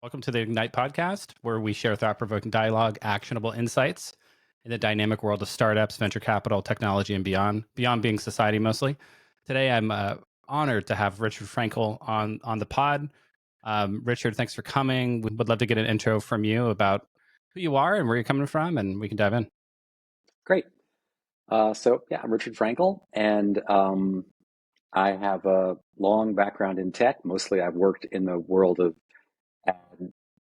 Welcome to the Ignite podcast, where we share thought-provoking dialogue, actionable insights in the dynamic world of startups, venture capital, technology, and beyond being society mostly. Today, I'm honored to have Richard Frankel on the pod. Richard, thanks for coming. We would love to get an intro from you about who you are and where you're coming from, and we can dive in. Great. I'm Richard Frankel, and I have a long background in tech. Mostly, I've worked in the world of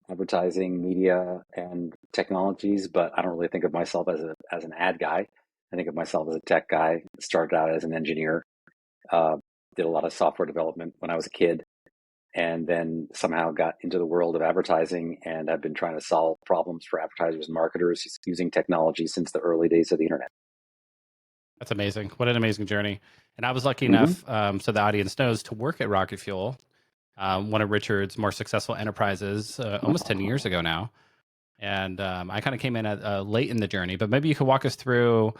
advertising, media, and technologies, but I don't really think of myself as an ad guy. I think of myself as a tech guy. Started out as an engineer, did a lot of software development when I was a kid, and then somehow got into the world of advertising, and I've been trying to solve problems for advertisers and marketers using technology since the early days of the internet. That's amazing. What an amazing journey. And I was lucky enough, so the audience knows, to work at Rocket Fuel, one of Richard's more successful enterprises, almost 10 years ago now. And I kind of came in at, late in the journey, but maybe you could walk us through,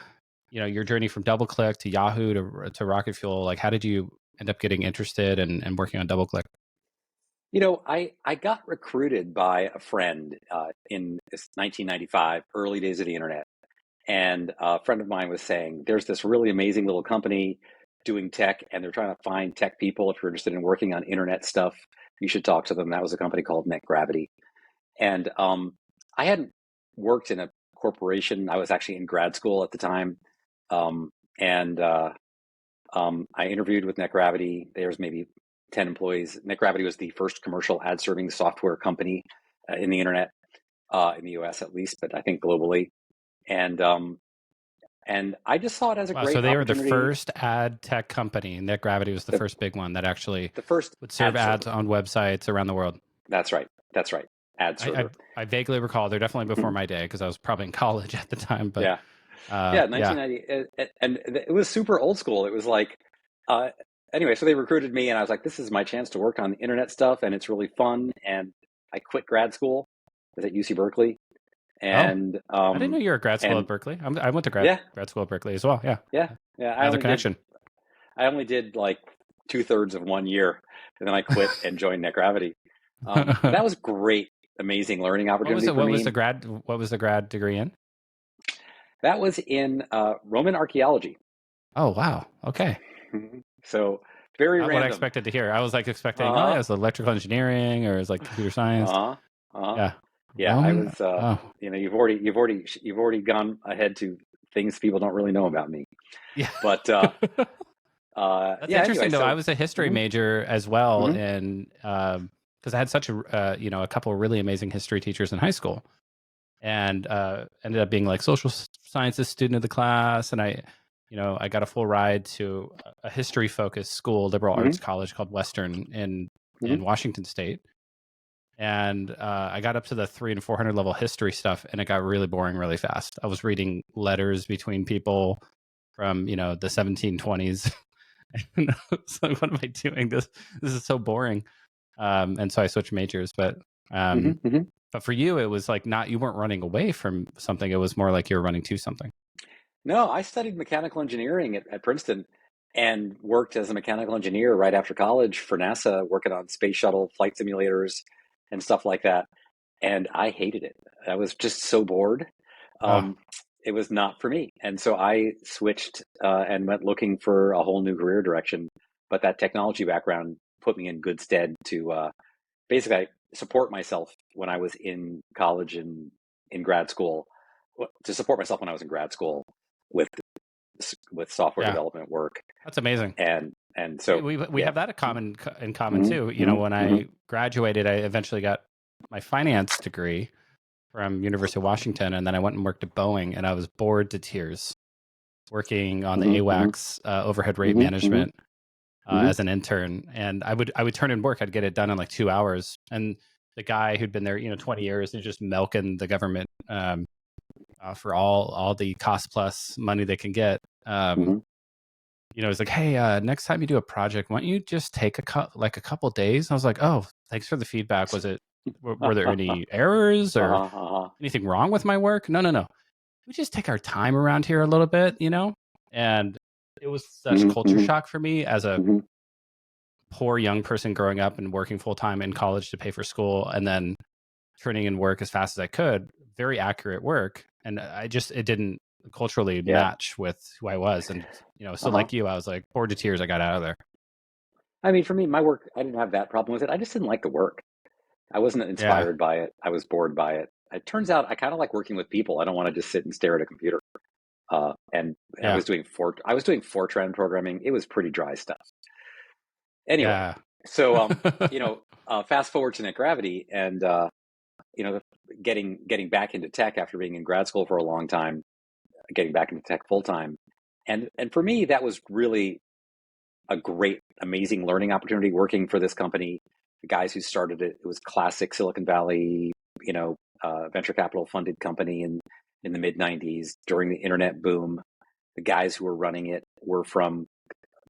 your journey from DoubleClick to Yahoo to Rocket Fuel. Like, how did you end up getting interested and working on DoubleClick? I got recruited by a friend in 1995, early days of the internet. And a friend of mine was saying, there's this really amazing little company doing tech, and they're trying to find tech people. If you're interested in working on internet stuff, you should talk to them. That was a company called NetGravity. And I hadn't worked in a corporation. I was actually in grad school at the time. And I interviewed with NetGravity. There's maybe 10 employees. NetGravity was the first commercial ad serving software company in the internet, in the US at least, but I think globally. And I just saw it as a Wow, great so they were the opportunity. first ad tech company. NetGravity was the first big one that actually The first would serve ad ads server. on websites around the world. That's right. Ad I, I, server. I vaguely recall. They're definitely before my day because I was probably in college at the time. But Yeah. yeah. 1990. And it was super old school. It was like, anyway, so they recruited me, and I was like, this is my chance to work on internet stuff, and it's really fun. And I quit grad school. I was at UC Berkeley. Oh, And I didn't know you were at grad school at and Berkeley. I went to yeah, grad school at Berkeley as well. Yeah. yeah, yeah. Another connection. I only did like 2/3 of 1 year, and then I quit and joined NetGravity. But that was great, amazing learning What was opportunity it? for me. What was the grad degree in? That was in Roman archaeology. Oh, wow. Okay. So very Not what I random. expected to hear. I was like expecting, oh, yeah, Uh-huh. it's electrical engineering or it's like computer science. Uh-huh. Uh-huh. Yeah. Yeah, I Roman. was Oh, you've already gone ahead to things people don't really know about me. yeah. But That's yeah, anyway, interesting though. I so was a history mhm, major as well. mhm, And because I had such a couple of really amazing history teachers in high school and ended up being like social sciences student of the class. And I got a full ride to a history focused school, liberal arts mhm, college called Western in mhm. Washington State. And I got up to the 300 and 400 level history stuff, and it got really boring really fast. I was reading letters between people from the 1720s. And I was like, what am I doing? This is so boring. And so I switched majors. Mhm, mhm. But for you, it was like not you weren't running away from something. It was more like you were running to something. No, I studied mechanical engineering at Princeton and worked as a mechanical engineer right after college for NASA, working on space shuttle flight simulators and stuff like that. And I hated it. I was just so bored. Oh, Um, it was not for me. And so I switched and went looking for a whole new career direction. But that technology background put me in good stead to basically support myself when I was in college and in grad school, to support myself when I was in grad school with software yeah, development work. that's amazing. And We so we we yeah. have that in common Hmm. too. Hmm. When Hmm. I graduated, I eventually got my finance degree from University of Washington, and then I went and worked at Boeing, and I was bored to tears working on the Hmm. Hmm. AWACS overhead rate Hmm. Hmm. management Hmm. as an intern. And I would turn in work. I'd get it done in like 2 hours. And the guy who'd been there 20 years and just milking the government for all the cost plus money they can get. Hmm. It's like, hey, next time you do a project, why don't you just take a couple days? I was like, oh, thanks for the feedback. Were there any errors or Uh-huh. anything wrong with my work? No. We just take our time around here a little bit. And it was such Hmm. culture Hmm. shock for me as a Hmm. poor young person growing up and working full time in college to pay for school, and then turning in work as fast as I could. Very accurate work, and it didn't culturally Yeah. match with who I was, and so Uh-huh. like you, I was like bored to tears. I got out of there. I mean, for me, my work, I didn't have that problem with it. I just didn't like the work. I wasn't Yeah, inspired by it. I was bored by it. It turns out I kind of like working with people. I don't want to just sit and stare at a computer. And I yeah, was doing Fortran programming. It was pretty dry stuff. Anyway, yeah. so fast forward to Net Gravity, and you know, getting back into tech after being in grad school for a long time, getting back into tech full time, and for me that was really a great, amazing learning opportunity working for this company. The guys who started it, it was classic Silicon Valley, venture capital funded company in the mid '90s during the internet boom. The guys who were running it were from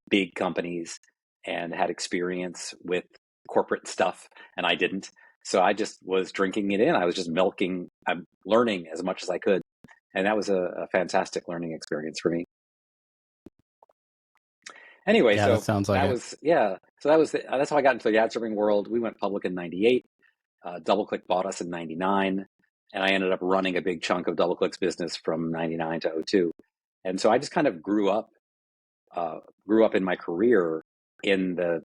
big companies and had experience with corporate stuff, and I didn't. So I just was drinking it in. I was just milking, I'm learning as much as I could. And that was a fantastic learning experience for me. Anyway, Yeah, that so sounds like that it. was, yeah. So that's how I got into the ad serving world. We went public in '98. DoubleClick bought us in '99. And I ended up running a big chunk of DoubleClick's business from '99 to '02. And so I just kind of grew up in my career in the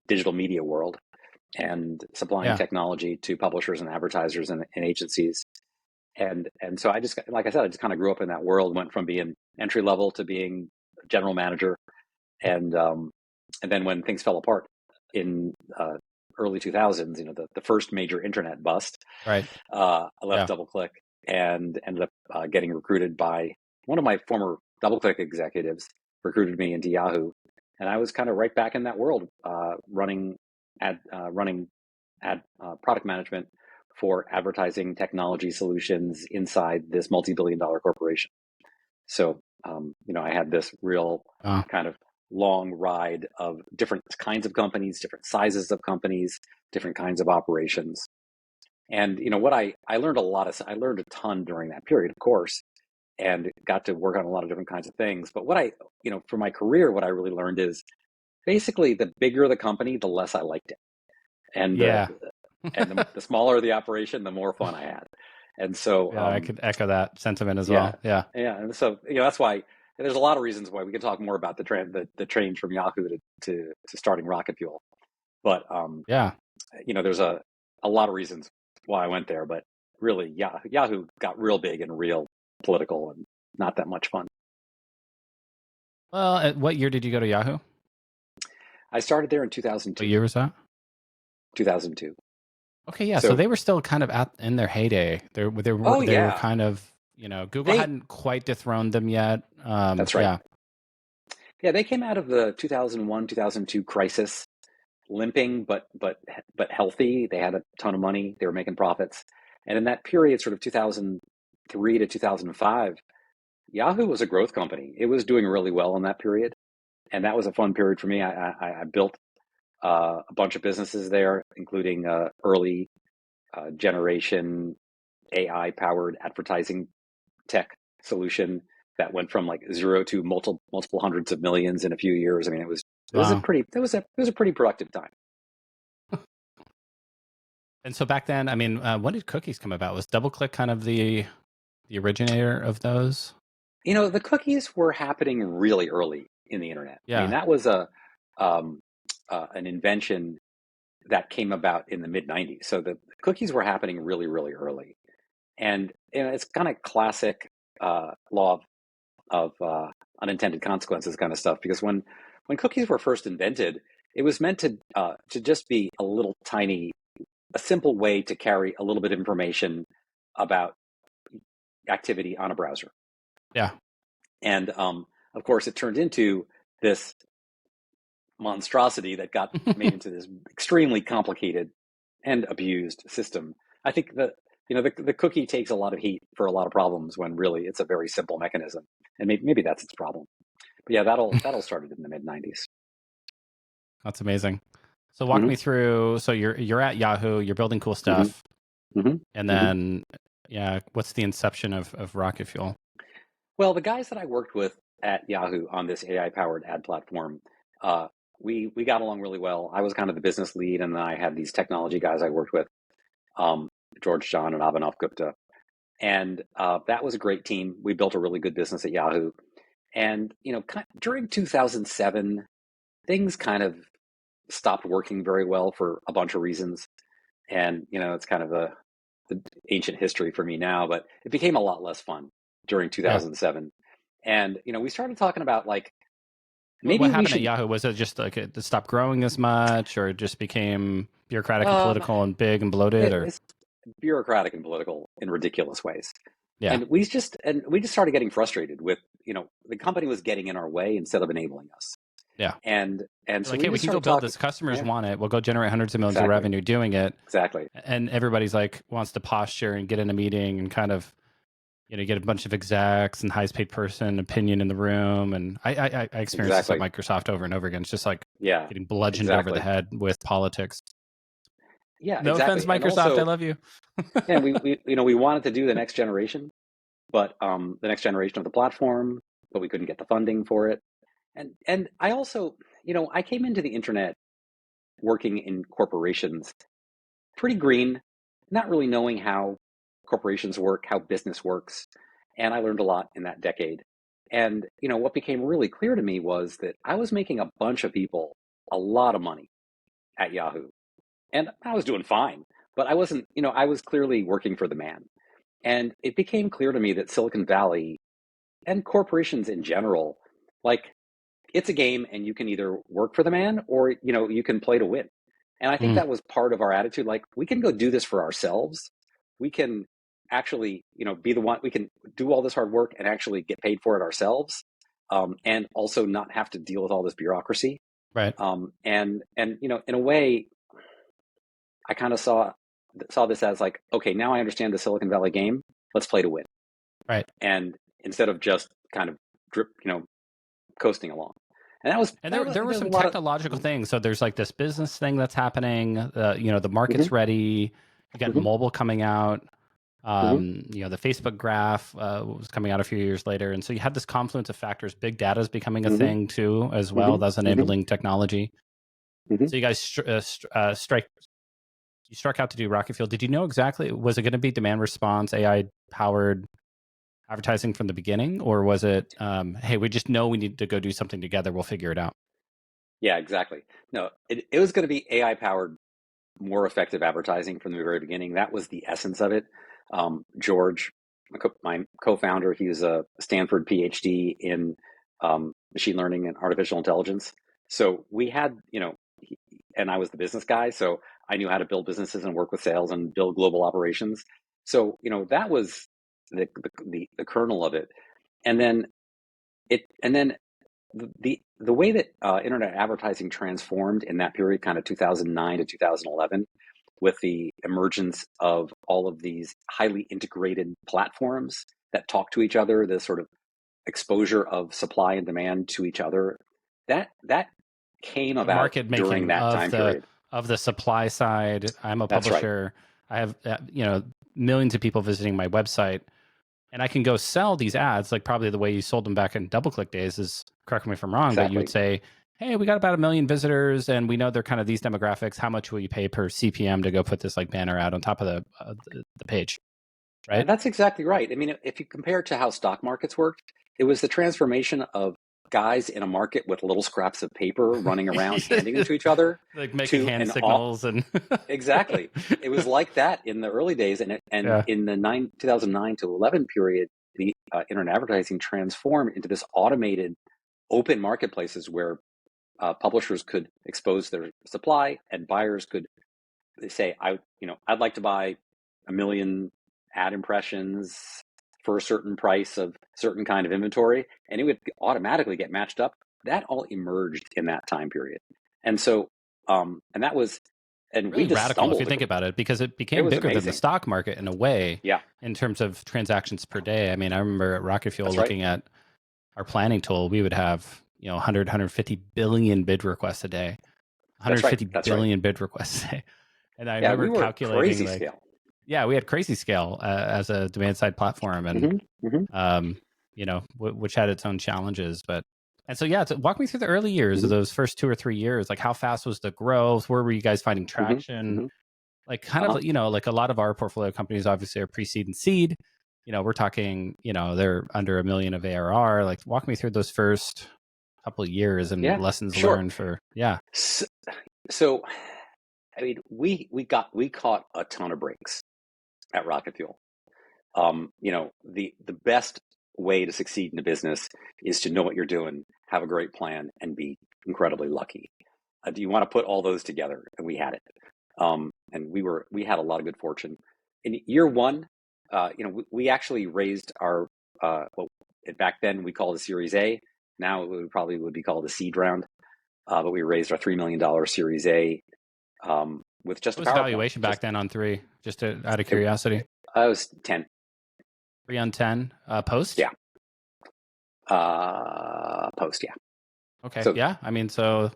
digital media world and supplying Yeah, technology to publishers and advertisers and agencies. And so I just, like I said, I just kind of grew up in that world. Went from being entry level to being general manager, and and then when things fell apart in early 2000s, the first major internet bust, right. I left Yeah, DoubleClick and ended up getting recruited by one of my former DoubleClick executives. Recruited me into Yahoo, and I was kind of right back in that world, running ad product management for advertising technology solutions inside this multi-billion-dollar corporation. So, I had this real uh, kind of long ride of different kinds of companies, different sizes of companies, different kinds of operations. And what I learned I learned a ton during that period, of course, and got to work on a lot of different kinds of things. But for my career, what I really learned is basically the bigger the company, the less I liked it, and yeah. the smaller the operation, the more fun I had. And so, Yeah, I could echo that sentiment as yeah, well. Yeah, yeah, and so that's why there's a lot of reasons why we can talk more about the train from Yahoo to starting Rocket Fuel. But yeah. there's a lot of reasons why I went there, but really, Yahoo got real big and real political and not that much fun. Well, what year did you go to Yahoo? I started there in What 2002, year was that? 2002. Okay, yeah. So So, they were still kind of in their heyday. oh They were yeah, kind of, Google they hadn't quite dethroned them yet. that's right. Yeah, Yeah, they came out of the 2001, 2002 crisis limping, but healthy. They had a ton of money. They were making profits. And in that period, sort of 2003 to 2005, Yahoo was a growth company. It was doing really well in that period. And that was a fun period for me. I built a bunch of businesses there, including early generation AI powered advertising tech solution that went from like zero to multiple hundreds of millions in a few years. I mean, wow. it was a pretty productive time. And so back then, I mean, when did cookies come about? Was DoubleClick kind of the originator of those? The cookies were happening really early in the internet. I mean, Yeah, that was um, an invention that came about in the mid '90s. So the cookies were happening really, really early, and it's kind of classic law of unintended consequences kind of stuff. Because when cookies were first invented, it was meant to just be a simple way to carry a little bit of information about activity on a browser. yeah. And of course, it turned into this monstrosity that got made into this extremely complicated and abused system. I think that the cookie takes a lot of heat for a lot of problems when really it's a very simple mechanism, and maybe that's its problem. But yeah, that'll started in the mid '90s. That's amazing. So walk Mm-hmm, me through. So you're at Yahoo. You're building cool mm-hmm, stuff, mm-hmm, and mm-hmm. then yeah, what's the inception of Rocket Fuel? Well, the guys that I worked with at Yahoo on this AI powered ad platform uh, we got along really well. I was kind of the business lead, and then I had these technology guys I worked with, um, George John and Abhinav Gupta, and that was a great team. We built a really good business at Yahoo, and during 2007, things kind of stopped working very well for a bunch of reasons, and it's kind of the ancient history for me now, but it became a lot less fun during Yeah. 2007, and we started talking about like What maybe we happened at should. Yahoo? Was it just like it stopped growing as much, or it just became bureaucratic and Um, political and big and bloated, or it's bureaucratic and political in ridiculous ways. yeah, And we just started getting frustrated with, the company was getting in our way instead of enabling us. yeah. And You're so like, we hey, we just can go started build talking. this. Customers Yeah, want it. We'll go generate hundreds of millions of exactly. revenue doing it. Exactly. And everybody's like wants to posture and get in a meeting and kind of get a bunch of execs and highest paid person opinion in the room. And I experienced this at Exactly. Microsoft over and over again. It's just like Yeah, getting bludgeoned over the exactly. head with politics. Yeah, No offense, exactly. And Microsoft, I also, love you. and we wanted to do the next generation, but the next generation of the platform, but we couldn't get the funding for it. And I also, I came into the internet working in corporations pretty green, not really knowing how corporations work, how business works. And I learned a lot in that decade. And, what became really clear to me was that I was making a bunch of people a lot of money at Yahoo. And I was doing fine, but I wasn't, I was clearly working for the man. And it became clear to me that Silicon Valley and corporations in general, like, it's a game and you can either work for the man or you can play to win. And I think Mm, that was part of our attitude. Like, we can go do this for ourselves. We can actually be the one. We can do all this hard work and actually get paid for it ourselves, and also not have to deal with all this bureaucracy. right, And in a way, I kind of saw this as like, okay, now I understand the Silicon Valley game. Let's play to win. right. And instead of just kind of drip coasting along. And that was And that there was there were there's a some lot of. technological things. So there's like this business thing that's happening. The Mhm, market's ready. You got mhm, mobile coming out. mhm, The Facebook graph was coming out a few years later, and so you had this confluence of factors. Big data is becoming a mhm, thing too, as well. mhm, That's mhm, enabling technology. mhm. So you guys struck out to do Rocket Fuel. Did you know exactly? Was it going to be demand response, AI powered advertising from the beginning, or was it, hey, we just know we need to go do something together. We'll figure it out. Yeah, exactly. No, it was going to be AI powered, more effective advertising from the very beginning. That was the essence of it. George, my co-founder, he was a Stanford PhD in machine learning and artificial intelligence. So we had, and I was the business guy, so I knew how to build businesses and work with sales and build global operations. So that was the kernel of it. And then the way that internet advertising transformed in that period, kind of 2009 to 2011, with the emergence of all of these highly integrated platforms that talk to each other, the sort of exposure of supply and demand to each other, that came The about market during making that of time the period. supply side. I'm a That's right. publisher. I have millions of people visiting my website, and I can go sell these ads like probably the way you sold them back in DoubleClick days is, correct me if I'm wrong, but you would Exactly. say, hey, we got about 1 million visitors and we know they're kind of these demographics. How much will you pay per CPM to go put this like banner ad on top of the page, right? That's exactly right. I mean, if you compare it to how stock markets worked, it was the transformation of guys in a market with little scraps of paper running around handing them to each other Like making to hand an all. signals and Exactly. It was like that in the early days, and yeah, in the 2009 to 11 period, the internet advertising transformed into this automated, open marketplaces where publishers could expose their supply and buyers could say, I'd like to buy 1 million ad impressions for a certain price of certain kind of inventory, and it would automatically get matched up. That all emerged in that time period, and so, and that was, and we really just radical if you stumbled. think about it, because it It became was bigger than the amazing. stock market in a way Yeah, in terms of transactions per day. I mean, I remember at Rocket Fuel that's right. looking at our planning tool, we would have 100 150 billion bid requests a day, That's right. 150 That's right. billion bid requests a day. And I Yeah, remember we were calculating crazy like, scale. yeah, we had crazy scale as a demand side platform, and Hmm, hmm. which had its own challenges. But And so, yeah, walk me through the early years of Mm-hmm. those first 2 or 3 years. Like, how fast was the growth? Where were you guys finding Mm-hmm. traction? Mm-hmm. Like, kind Uh-huh. of, like a lot of our portfolio companies obviously are pre-seed and seed. We're talking, they're under $1 million of ARR. Like, walk me through those first couple of years and Yeah, lessons sure. learned for, yeah. So, I mean, we caught a ton of breaks at Rocket Fuel. The best way to succeed in a business is to know what you're doing, have a great plan, and be incredibly lucky. Do you want to put all those together? And we had it. And we had a lot of good fortune. In year one, we actually raised our well, back then we called it Series A. Now it probably would be called a seed round. But we raised our $3 million Series A with just What a was the PowerPoint. valuation back then on three? Just out of It, curiosity. I was 10. 3 on 10 post? Yeah. Post. Yeah. Okay. So Yeah. I mean, so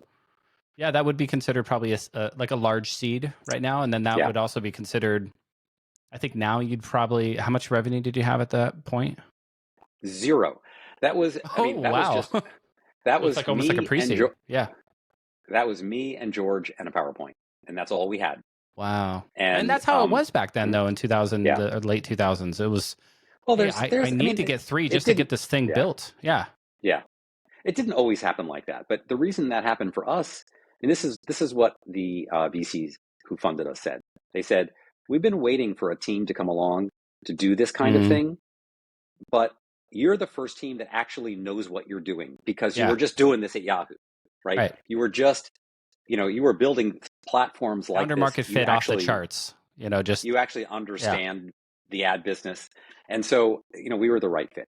yeah, that would be considered probably like a large seed right now. And then that yeah, would also be considered, I think now you'd probably, how much revenue did you have at that point? 0. That was, I Oh, mean, that was wow. just, So that it's was like almost like a me and pre-seed. Yeah. that was me and George and a PowerPoint, and that's all we had. Wow. And And that's how it was back then, though, in 2000, yeah. the late 2000s. It was, Well, hey, there's, I I need mean, to get three it just to didn't. get this thing Yeah, built. Yeah. yeah. It didn't always happen like that, but the reason that happened for us, and this is what the VCs who funded us said. They said, we've been waiting for a team to come along to do this kind of Mm, thing, but you're the first team that actually knows what you're doing because you yeah. were just doing this at Yahoo, right? Right. You were just, you were building platforms like Founder this. market fit off the charts, just, You actually yeah. understand the ad business, and so we were the right fit.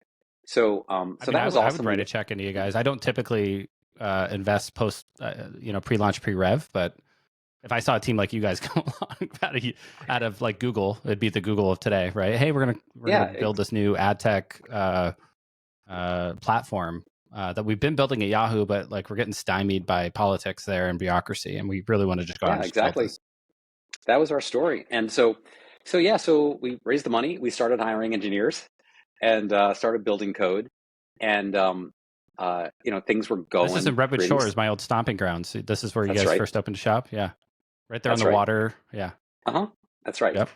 So, I so mean, that was I would awesome. write a check into you guys. I don't typically invest post, pre-launch, pre-rev, but if I saw a team like you guys come along out of like Google, it'd be the Google of today, right? Hey, we're gonna Yeah, build this new ad tech platform that we've been building at Yahoo, but like we're getting stymied by politics there and bureaucracy, and we really want to just go out yeah, and just build exactly. this. That was our story. And so we raised the money. We started hiring engineers and started building code, and things were This is in going Redwood pretty. Shores, my old stomping grounds. This is where you That's guys right. first opened shop. Yeah, right there on That's the right. water. Yeah. Uh-huh. That's right. Yep.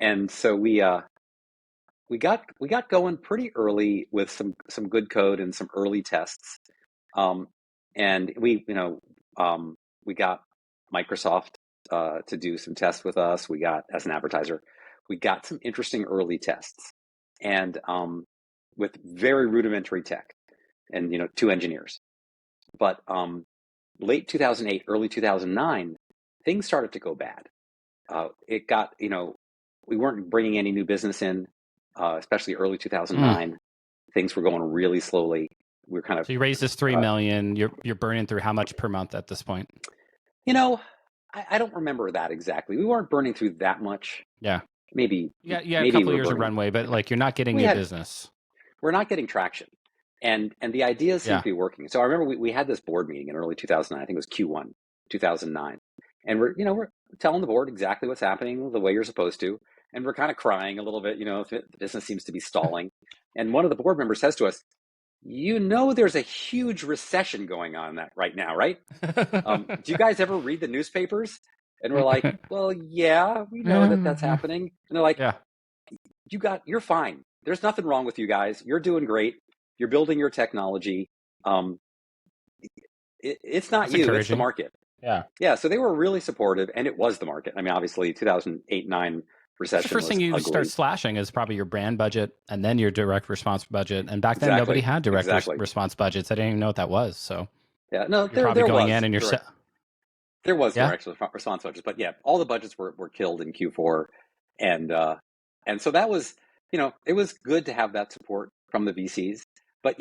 And so we got going pretty early with some good code and some early tests. Um, and we got Microsoft to do some tests with us. We got, as an advertiser, we got some interesting early tests, and with very rudimentary tech, and 2 engineers. But late 2008, early 2009, things started to go bad. It got, we weren't bringing any new business in, especially early Mm. 2009. Things were going really slowly. We were kind of, So you raised this 3 million. You're burning through how much per month at this point? you know, I don't remember that exactly. We weren't burning through that much. Yeah. Maybe, Yeah, a maybe we couple were years of burning. runway, but like you're not getting We new had, business. we're not getting traction, and the ideas seem Yeah. to be working. So I remember we had this board meeting in early 2009. I think it was Q1 2009, and we're telling the board exactly what's happening the way you're supposed to, and we're kind of crying a little bit. The business seems to be stalling, and one of the board members says to us, there's a huge recession going on that right now, right? Do you guys ever read the newspapers? And we're like, well, yeah, we know that that's happening. And they're like, Yeah. you're fine. There's nothing wrong with you guys. You're doing great. You're building your technology. Um, it's not That's you, it's the encouraging. market. Yeah. Yeah. So they were really supportive, and it was the market. I mean, obviously 2008-9 That's the recession first thing was you start ugly. slashing is probably your brand budget and then your direct response budget. And back then, nobody Exactly. had direct Exactly. response budgets. I didn't even know what that was. So Yeah. No, you're there probably there going in was and you're direct there was yeah. direct response budgets, but yeah, all the budgets were killed in Q4, and so that was, it was good to have that support from the VCs. But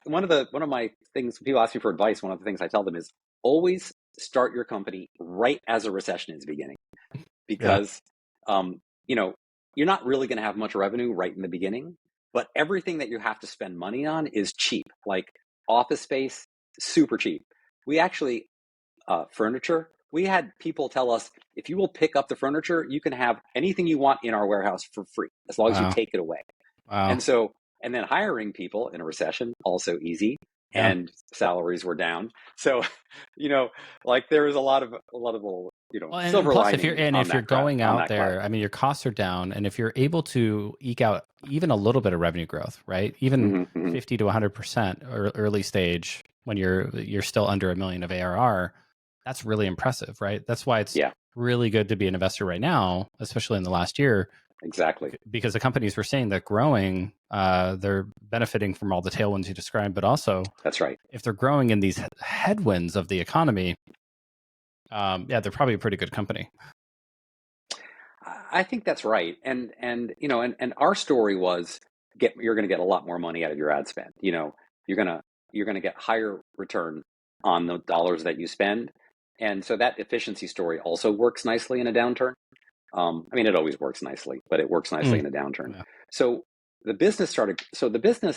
one of my things when people ask me for advice, one of the things I tell them is always start your company right as a recession is beginning, Yeah. because um, you know you're not really going to have much revenue right in the beginning, but everything that you have to spend money on is cheap, like office space, super cheap. We actually furniture. We had people tell us, if you will pick up the furniture, you can have anything you want in our warehouse for free, as long as you Wow. take it away. Wow. And then hiring people in a recession, also easy. Yeah. and salaries were down. So, like there was a lot of little, Well, and silver plus, if you're lining on that going on out that cloud. there, I mean, your costs are down, and if you're able to eke out even a little bit of revenue growth, right, even Mm-hmm, mm-hmm. 50 to 100% early stage when you're still under $1 million of ARR, that's really impressive, right? That's why it's Yeah, really good to be an investor right now, especially in the last year, exactly. because the companies we're seeing that growing, they're benefiting from all the tailwinds you described, but also That's right. if they're growing in these headwinds of the economy, yeah, they're probably a pretty good company. I think that's right. And our story was you're going to get a lot more money out of your ad spend. You're going to get higher return on the dollars that you spend. And so that efficiency story also works nicely in a downturn. I mean, it always works nicely, but it works nicely in a downturn. Yeah. So the business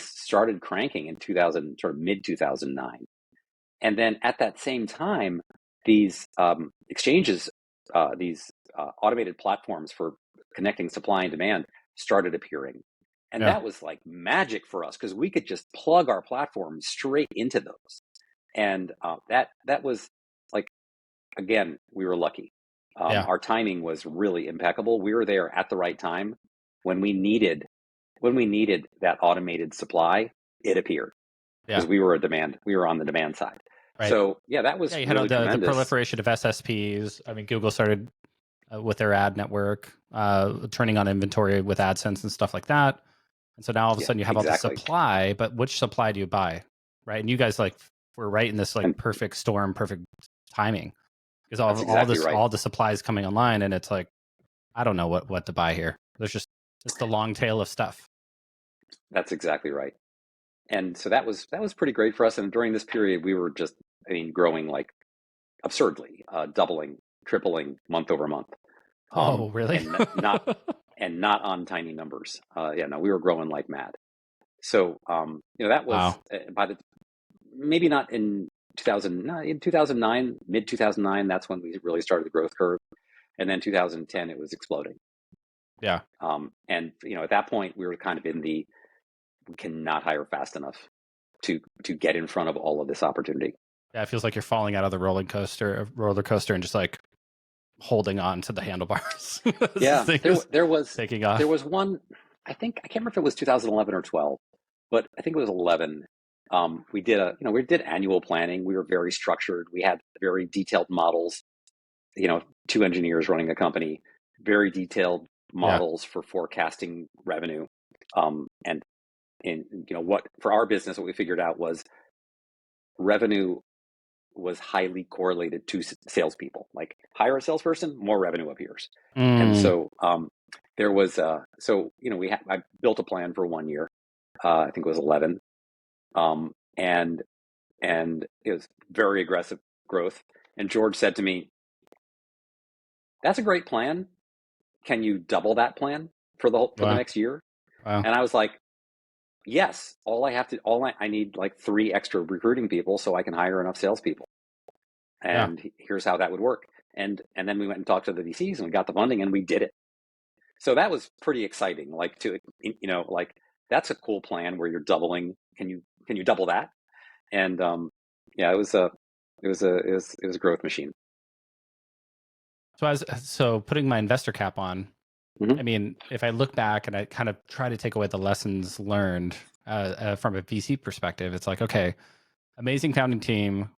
started cranking in 2000, sort of mid 2009. And then at that same time, these exchanges, these automated platforms for connecting supply and demand started appearing. And Yeah. that was like magic for us because we could just plug our platform straight into those. And that was like, again, we were lucky. Yeah. Our timing was really impeccable. We were there at the right time when we needed that automated supply. It appeared because Yeah. we were on the demand side. Right. So yeah, that was Yeah, you had really the tremendous. proliferation of SSPs. I mean, Google started with their ad network, turning on inventory with AdSense and stuff like that. And so now all of a sudden you have all the supply, but which supply do you buy? Right. And you guys were right in this perfect storm, perfect timing. Because all the supply is coming online, and it's like, I don't know what to buy here. There's just the long tail of stuff. That's exactly right. And so that was pretty great for us. And during this period, we were just, growing like absurdly, doubling, tripling month over month. Oh, really? And not on tiny numbers. We were growing like mad. So that was maybe not in 2009, mid 2009. That's when we really started the growth curve, and then 2010 it was exploding. Yeah. And at that point we were kind of we cannot hire fast enough to get in front of all of this opportunity. Yeah, it feels like you're falling out of the roller coaster and just like holding on to the handlebars. Yeah, there was taking off. There was one, I can't remember if it was 2011 or 12, but I think it was 11. We did annual planning. We were very structured. We had very detailed models. 2 engineers running a company, very detailed models for forecasting revenue. And what for our business, what we figured out was revenue was highly correlated to salespeople. Like hire a salesperson, more revenue appears. And so there was I built a plan for 1 year. I think it was 11, and it was very aggressive growth. And George said to me, "That's a great plan. Can you double that plan for the next year?" Wow. And I was like, "Yes. I need like 3 extra recruiting people so I can hire enough salespeople. And here's how that would work." And then we went and talked to the VCs and we got the funding and we did it. So that was pretty exciting. That's a cool plan where you're doubling. Can you double that? And it was a growth machine. So putting my investor cap on, Mm-hmm. I mean, if I look back and I kind of try to take away the lessons learned from a VC perspective, it's like, okay, amazing founding team,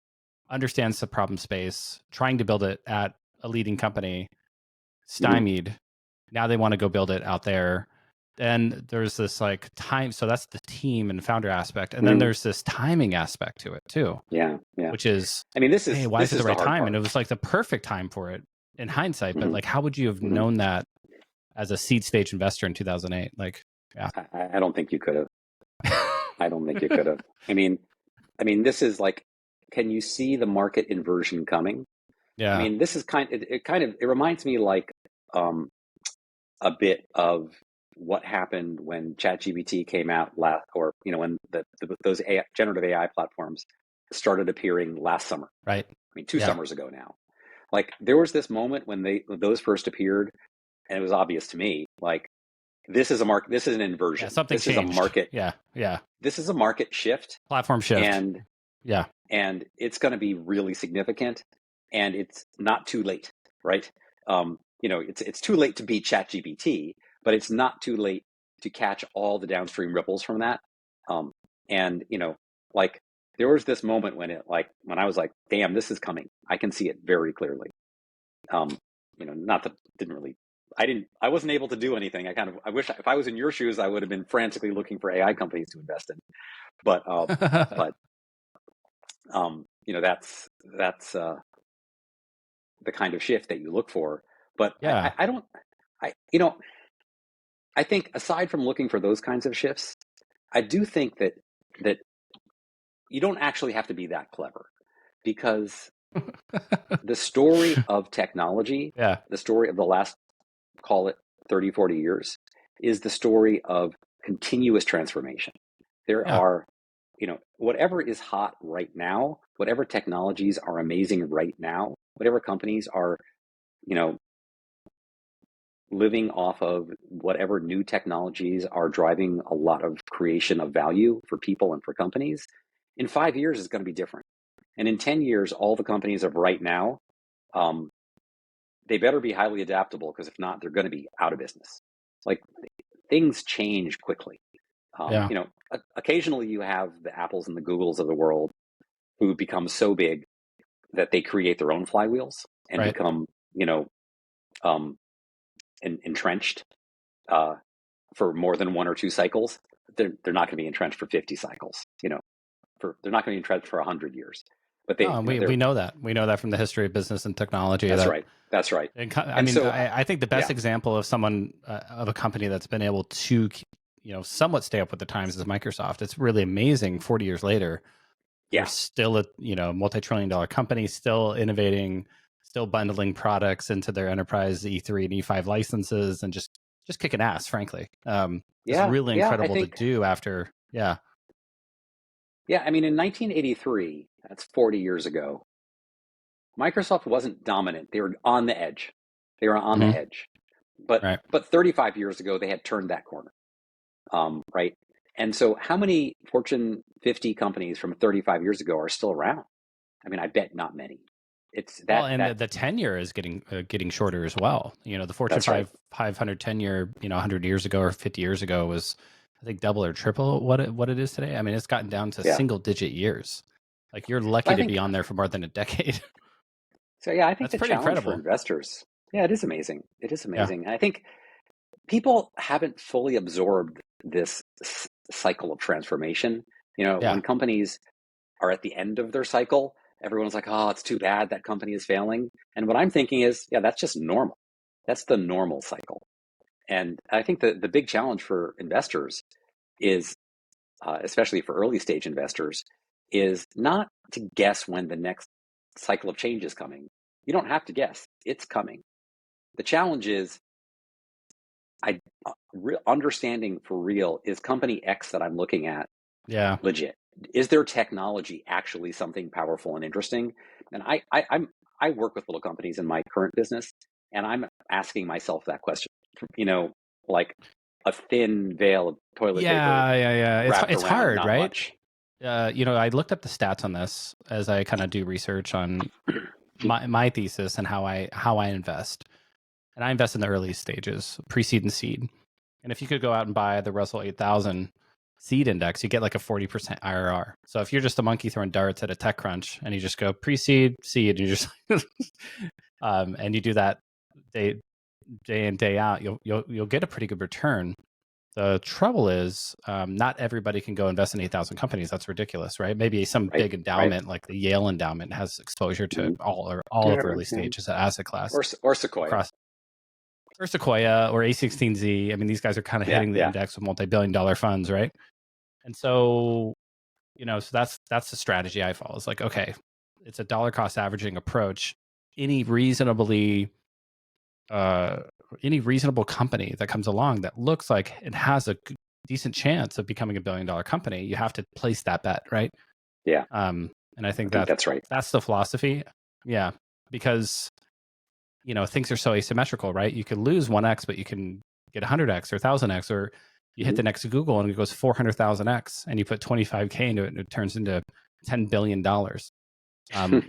understands the problem space, trying to build it at a leading company, stymied. Mm-hmm. Now they want to go build it out there. Then there's this time. So that's the team and founder aspect. And then there's this timing aspect to it too. Yeah. Which is, why is it the right time? And it was like the perfect time for it in hindsight. Mm-hmm. But how would you have known that as a seed stage investor in 2008? I don't think you could have. I don't think you could have. I mean, this is like, can you see the market inversion coming? Yeah. I mean, this is it reminds me a bit of what happened when ChatGPT came out when those generative AI platforms started appearing last summer. Right. I mean, 2 summers ago now. Like there was this moment when those first appeared, and it was obvious to me, like this is an inversion. Yeah, something this changed. Is a market. Yeah. This is a market shift. Platform shift. And Yeah. and it's going to be really significant, and it's not too late, right? It's too late to beat ChatGPT, but it's not too late to catch all the downstream ripples from that. Um, and like there was this moment when I was like, damn, this is coming. I can see it very clearly. Not that didn't really. I wasn't able to do anything. I wish if I was in your shoes, I would have been frantically looking for AI companies to invest in. But but that's the kind of shift that you look for. But Yeah. I don't. I think aside from looking for those kinds of shifts, I do think that you don't actually have to be that clever, because the story of technology, Yeah. the story of the last, call it 30, 40 years, is the story of continuous transformation. There Yeah. are, whatever is hot right now, whatever technologies are amazing right now, whatever companies are, living off of whatever new technologies are driving a lot of creation of value for people and for companies, in 5 years is going to be different. And in 10 years, all the companies of right now, they better be highly adaptable, because if not, they're going to be out of business. Like, things change quickly. Yeah. Occasionally you have the Apples and the Googles of the world who become so big that they create their own flywheels and Right. become, entrenched for more than one or two cycles. They're not going to be entrenched for 50 cycles. They're not going to be entrenched for 100 years. But No, we know that. We know that from the history of business and technology. That's that right. That's right. I And mean, so, I think the best yeah, example of someone of a company that's been able to, somewhat stay up with the times is Microsoft. It's really amazing. 40 years later, they're yeah, still a multi-trillion-dollar company, still innovating, still bundling products into their enterprise E3 and E5 licenses, and just kicking ass. Frankly, it's yeah, really yeah. I incredible to think, do after. Yeah, yeah. I mean, in 1983, that's 40 years ago, Microsoft wasn't dominant. They were on the edge. They were on the hmm edge. But right. 35 years ago, they had turned that corner, right? And so, how many Fortune 50 companies from 35 years ago are still around? I mean, I bet not many. It's Well, that and that the tenure is getting shorter as well. The Fortune that's right. 500 tenure, 100 years ago or 50 years ago was, I think, double or triple what it is today. I mean, it's gotten down to Yeah. single digit years. Like, you're lucky I to think be on there for more than a decade. so. Yeah, I think That's the pretty challenge for incredible. investors. Yeah, it is amazing. It is Yeah. amazing. I think people haven't fully absorbed this cycle of transformation. Yeah. When companies are at the end of their cycle, everyone's like, oh, it's too bad that company is failing. And what I'm thinking is, yeah, that's just normal. That's the normal cycle. And I think that the big challenge for investors is, especially for early stage investors, is not to guess when the next cycle of change is coming. You don't have to guess, it's coming. The challenge is, understanding for real, is company X that I'm looking at Yeah. legit? Is their technology actually something powerful and interesting? And I work with little companies in my current business, and I'm asking myself that question. Like a thin veil of toilet paper Yeah. Yeah. Yeah. wrapped It's around hard, not right? much. I looked up the stats on this as I kind of do research on my thesis and how I invest. And I invest in the early stages, pre-seed and seed. And if you could go out and buy the Russell 8000 seed index, you get like a 40% IRR. So if you're just a monkey throwing darts at a tech crunch and you just go pre-seed, seed, and you just and you do that day in, day out, you'll get a pretty good return. The trouble is, not everybody can go invest in 8,000 companies. That's ridiculous, right? Maybe some Right, big right. endowment like the Yale endowment has exposure to Mm-hmm. all of early stages of asset class Or Sequoia. across, or Sequoia or A16Z. I mean, these guys are kind of Yeah, hitting the yeah. index with multi-billion-dollar funds, right? And so, so that's the strategy I follow. It's like, okay, it's a dollar cost averaging approach. Any reasonably any reasonable company that comes along that looks like it has a decent chance of becoming $1 billion company, you have to place that bet, right? Yeah, And I I think think that's right. that's the philosophy. Yeah, because things are so asymmetrical, right? You could lose 1x, but you can get 100x or 1000x, or you hit Mm-hmm. the next Google and it goes 400,000x, and you put 25K into it, and it turns into $10 billion,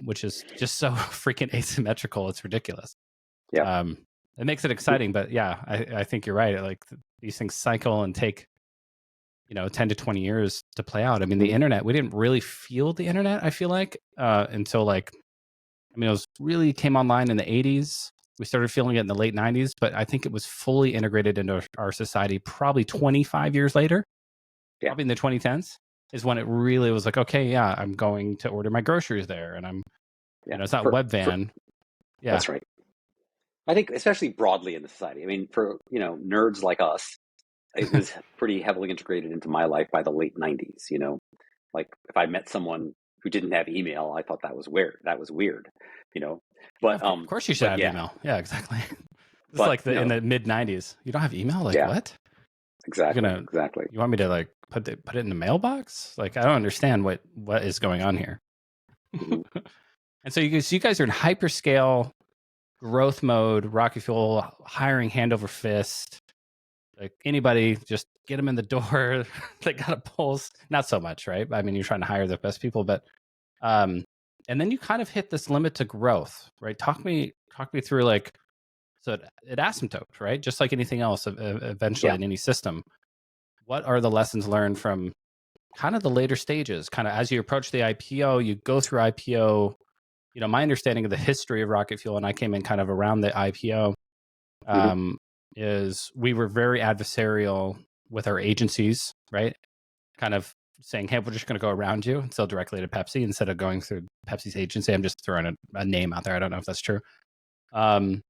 which is just so freaking asymmetrical. It's ridiculous. Yeah. It makes it exciting, but yeah, I think you're right. Like these things cycle and take, 10 to 20 years to play out. I mean, the internet, we didn't really feel the internet, I feel like, until it was really came online in the 80s. We started feeling it in the late 90s, but I think it was fully integrated into our society probably 25 years later, probably in the 2010s is when it really was like, okay, yeah, I'm going to order my groceries there, and I'm, it's not Webvan. Yeah, that's right. I think especially broadly in the society. I mean, for nerds like us, it was pretty heavily integrated into my life by the late 90s. Like if I met someone who didn't have email, I thought that was weird. But of course you should have email. Yeah, exactly. It's like in the mid 90s. You don't have email? Like what? Exactly. You want me to like put it in the mailbox? Like I don't understand what is going on here. And so you guys are in hyperscale growth mode, rocket fuel, hiring hand over fist. Like anybody, just get them in the door. They got a pulse. Not so much, right? I mean, you're trying to hire the best people, but and then you kind of hit this limit to growth, right? Talk me through so it asymptotes, right? Just like anything else, eventually in any system. What are the lessons learned from kind of the later stages? Kind of as you approach the IPO, you go through IPO. My understanding of the history of rocket fuel, and I came in kind of around the IPO, is we were very adversarial with our agencies, right? Kind of saying, hey, we're just going to go around you and sell directly to Pepsi instead of going through Pepsi's agency. I'm just throwing a name out there. I don't know if that's true. And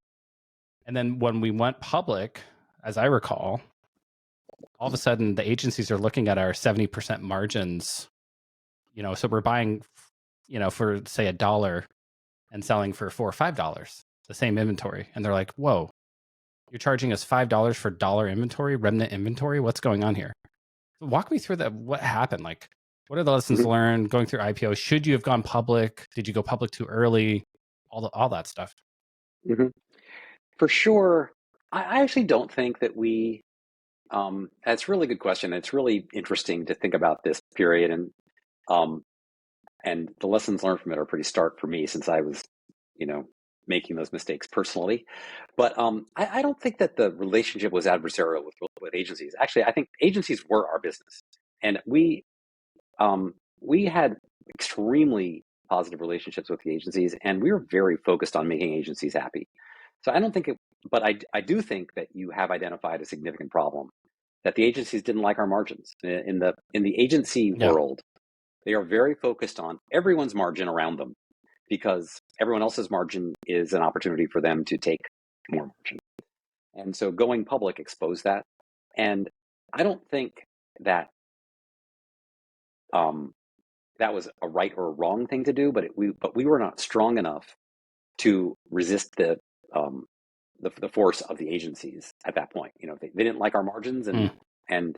then when we went public, as I recall, all of a sudden the agencies are looking at our 70% margins, so we're buying, for say $1 and selling for $4 or $5, the same inventory. And they're like, whoa, you're charging us $5 for dollar inventory, remnant inventory. What's going on here? Walk me through that. What happened? Like, what are the lessons learned going through IPO? Should you have gone public? Did you go public too early? All that stuff. For sure. I actually don't think that that's a really good question. It's really interesting to think about this period, and the lessons learned from it are pretty stark for me since I was, making those mistakes personally. But I don't think that the relationship was adversarial with agencies. Actually, I think agencies were our business, and we had extremely positive relationships with the agencies, and we were very focused on making agencies happy. So I don't think it, but I do think that you have identified a significant problem, that the agencies didn't like our margins. In the agency world, they are very focused on everyone's margin around them, because everyone else's margin is an opportunity for them to take more margin. And so going public exposed that. And I don't think that that was a right or a wrong thing to do, but we were not strong enough to resist the force of the agencies at that point. They didn't like our margins, and if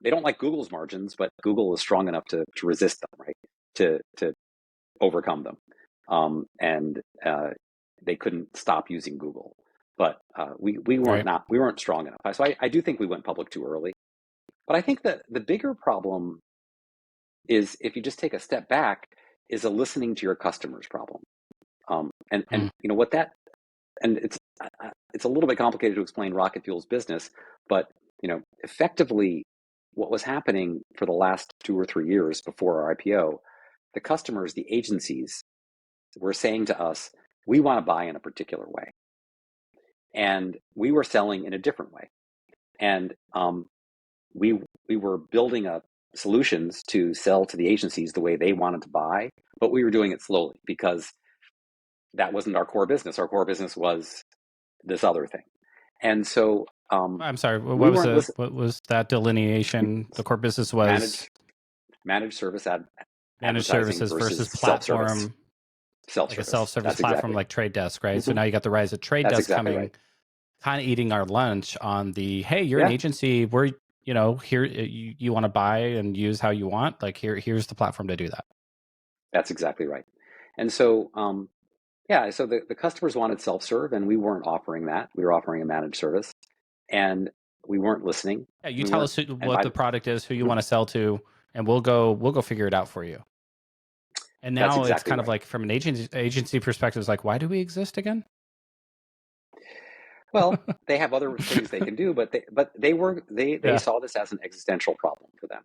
they don't like Google's margins, but Google is strong enough to resist them, right? To overcome them, and they couldn't stop using Google. But we weren't strong enough. So I do think we went public too early. But I think that the bigger problem is, if you just take a step back, is a listening to your customers problem. And what that, and it's a little bit complicated to explain rocket fuel's business, but effectively what was happening for the last 2 or 3 years before our IPO, the customers, the agencies, were saying to us, we want to buy in a particular way, and we were selling in a different way, and we were building up solutions to sell to the agencies the way they wanted to buy, but we were doing it slowly because that wasn't our core business. Our core business was this other thing. And so I'm sorry, what was that delineation? The core business was managed service managed services versus platform, self-service. Like a self-service platform, like Trade Desk, right? So now you got the rise of Trade That's Desk exactly coming, right. kind of eating our lunch on the, hey, you're an agency, we're here, you want to buy and use how you want, like here's the platform to do that. That's exactly right. And so so the customers wanted self-serve, and we weren't offering that. We were offering a managed service, and we weren't listening. Yeah, you tell us what the product is, who you want to sell to, and we'll go figure it out for you. And That's now it's exactly kind of right. like from an agency perspective, it's like, why do we exist again? Well, they have other things they can do, but they Yeah. saw this as an existential problem for them.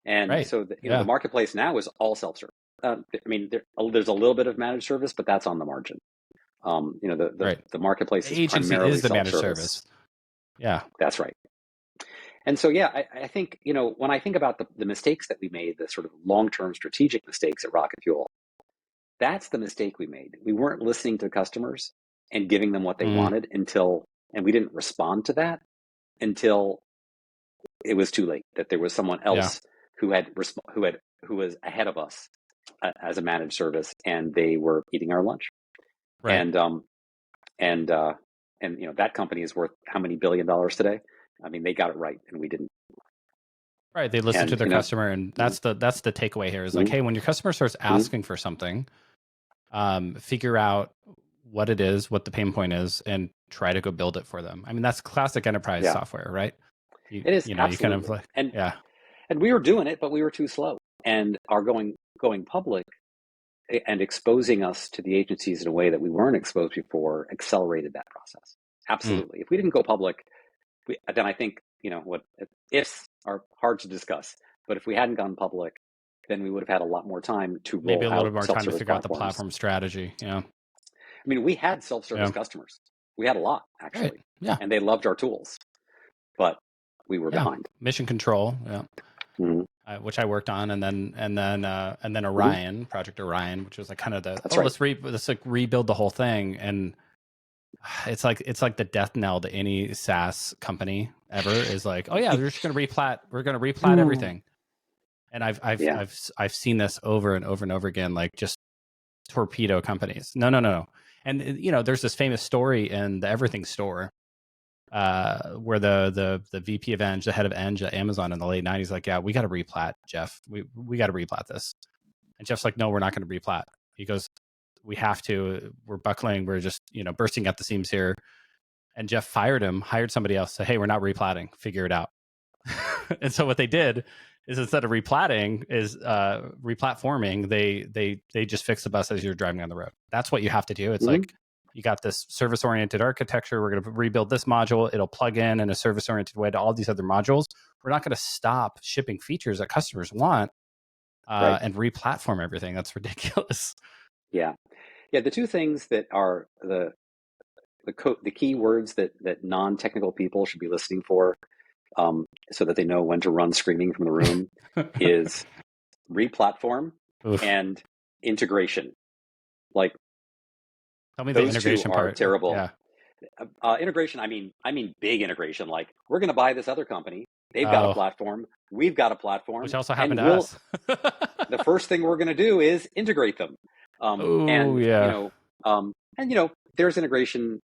And Right. so the, Yeah. the marketplace now is all self-serve. I mean, there's a little bit of managed service, but that's on the margin. Right. The marketplace The is agency primarily is the managed self-service. service. Yeah. That's right. And so, yeah, I think, when I think about the mistakes that we made, the sort of long-term strategic mistakes at Rocket Fuel, that's the mistake we made. We weren't listening to customers and giving them what they Mm, wanted and we didn't respond to that until it was too late, that there was someone yeah. else who was ahead of us as a managed service, and they were eating our lunch. Right. And and uh, and that company is worth how many $billion today? I mean, they got it right, and we didn't. Right. They listen to And their customer, and mhm, that's the takeaway here is like, mhm, hey, when your customer starts mhm, asking for something, figure out what it is, what the pain point is, and try to go build it for them. I mean, that's classic enterprise yeah, software, right? it is You kind of absolutely. like, And yeah, we were doing it, but we were too slow. And our going public and exposing us to the agencies in a way that we weren't exposed before accelerated that process. mm, Absolutely. If we didn't go public, then I think, what ifs are hard to discuss. But if we hadn't gone public, then we would have had a lot more time to maybe roll a little out bit more time to self-service figure out the platforms. platform strategy. Yeah. I mean, we had self-service Yeah. customers. We had a lot, Right. actually, Yeah. and they loved our tools, but we were Yeah. behind. Mission Control. Yeah. Mhm. Which I worked on, and then Mhm. Orion, Project Orion, which was like kind of That's right. let's like rebuild the whole thing, and it's like the death knell to any SaaS company ever is like, oh yeah, we're gonna replat everything, and Yeah. I've seen this over and over and over again, like just torpedo companies. No, no, no, no. And there's this famous story in the Everything Store where the VP of Eng, the head of Eng at Amazon in the late 90s, like, yeah, we got to replat, Jeff. We got to replat this. And Jeff's like, no, we're not going to replat. He goes, we have to. We're buckling. We're just bursting at the seams here. And Jeff fired him, hired somebody else. Said, hey, we're not replatting. Figure it out. And so what they did is instead of replatting is replatforming. They just fix the bus as you're driving on the road. That's what you have to do. It's Mhm. like you got this service oriented architecture. We're going to rebuild this module. It'll plug in a service oriented way to all these other modules. We're not going to stop shipping features that customers want Right. and replatform everything. That's ridiculous. Yeah. Yeah. The two things that are the key words that non-technical people should be listening for, so that they know when to run screaming from the room, is replatform Oof. and integration. Like, Tell me the those two integration are part. terrible. Yeah. Integration, I mean big integration. Like, we're going to buy this other company. They've got a Oh, platform. We've got a which platform, also happened and to us. the first thing we're going to do is integrate them. Oh And yeah. there's integration.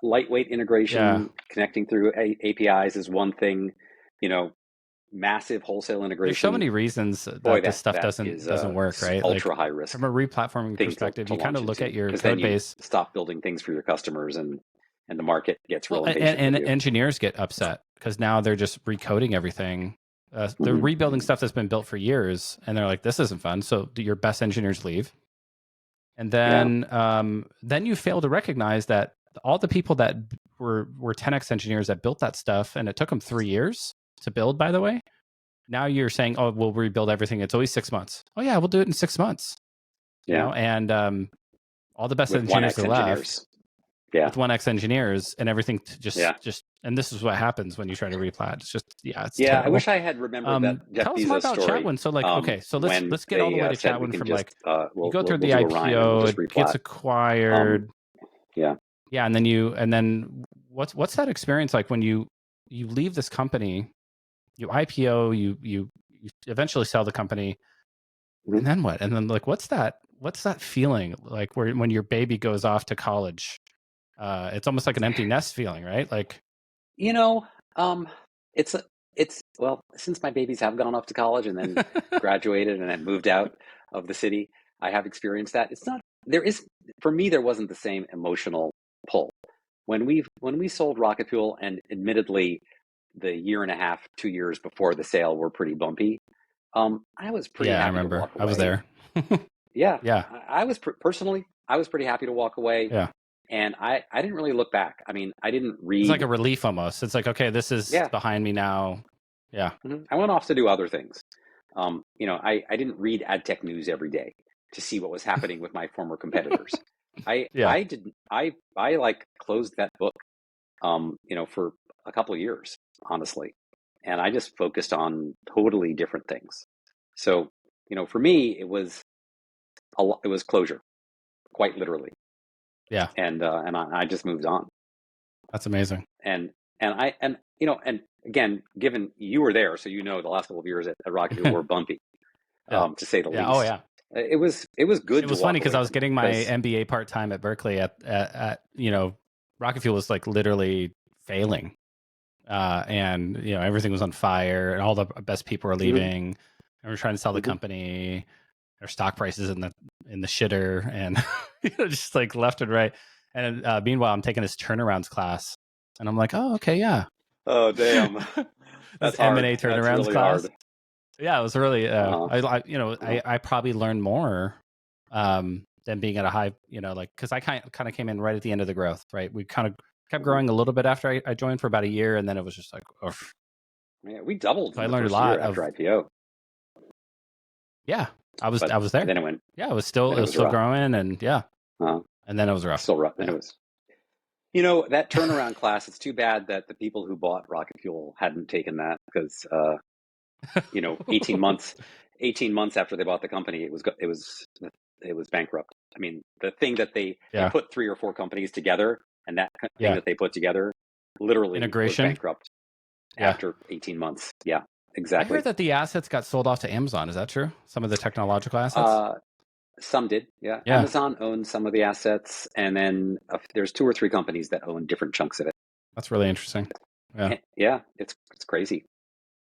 Lightweight Yeah. integration, connecting through APIs is one thing. You know, Massive wholesale There's so integration, many reasons boy, that this stuff that is doesn't work, right? Like ultra high risk from a replatforming thing perspective, to you kind launch of look at into, your because then code you base. stop building things for your customers, and the market gets Well, real impatient with and you. engineers get upset because now they're just recoding everything. They're Mhm. rebuilding stuff that's been built for years, and they're like, "This isn't fun." So your best engineers leave, and Yeah. then you fail to recognize that all the people that were 10x engineers that built that stuff, and it took them 3 years to build. By the way, now you're saying, "Oh, we'll rebuild everything. It's always 6 months." Oh yeah, we'll do it in 6 months. Yeah. And all the best With engineers 1x that left engineers. Yeah. with 1x engineers, and everything Yeah. and this is what happens when you try to replat. It's just, yeah, it's Yeah. I terrible. wish I had remembered that Jeff Tell us more Bezos about story. Chatwin. So like, okay, so When let's get all the they way to said we Chatwin can from just like you go through we'll the do Orion and we'll IPO, just it gets replat. Um, acquired. yeah. Yeah, and then what's that experience like when you leave this company, you IPO, you eventually sell the company, Mhm. and then what? And then like what's that feeling like when your baby goes off to college? It's almost like an empty nest feeling, right? Like, You know, um, it's well, since my babies have gone off to college and then graduated and then moved out of the city, I have experienced that. It's not there is For me, there wasn't the same emotional pull when we sold Rocket Fuel, and admittedly, the year and a half, 2 years before the sale were pretty bumpy. I was pretty Yeah, I happy to remember. walk I was away. there. Yeah, Yeah, I was personally, I was pretty happy to walk away, yeah. and I didn't really look back. I mean, I didn't It's like read. a relief almost. It's like, okay, this is Yeah, behind me now. Yeah, I went off to do other things. I didn't read ad tech news every day to see what was happening with my former competitors. yeah. I didn't. I like closed that book. For a couple of years, honestly, and I just focused on totally different things. So, for me, it was closure, quite literally, Yeah, and I just moved on. that's amazing. And again, given you were there, so the last couple of years at Rocket Fuel were bumpy, Yeah, to say the yeah. Oh, least. yeah. It was It good to was funny walk because away I was from it getting my because MBA part time at Berkeley at Rocket Fuel was like literally failing, and everything was on fire, and all the best people were mhm, leaving, and we're trying to sell the mhm. company. Our stock prices in the shitter, and just like left and right. And meanwhile, I'm taking this turnarounds class, and I'm like, oh, okay, yeah, Oh, damn, this that's hard. M&A That's turnarounds really class. hard. Yeah, it was really. Uh-huh. Uh-huh. I probably learned more than being at a high. Like because I kind of came in right at the end of the growth. Right, we kind of kept Mhm. growing a little bit after I joined for about a year, and then it was just like, oof. Yeah, we doubled So in I the learned a first year lot after of. IPO, Yeah, I was but there. then it went. Yeah, Then it it was was still rough. growing, and yeah, Uh, and then it was rough. Still rough. Then it Yeah. was. That turnaround class. It's too bad that the people who bought Rocket Fuel hadn't taken that because 18 months, 18 months after they bought the company, it was bankrupt. I mean, the thing that they Yeah. put three or four companies together, and that thing Yeah. that they put together literally was Integration. bankrupt Yeah. after 18 months. Yeah, I heard exactly. that the assets got sold off to Amazon. Is that true? Some of the technological assets? Uh, some did, yeah. Yeah. Amazon owns some of the assets, and then there's two or three companies that own different chunks of it. That's really interesting. Yeah. Yeah, it's crazy.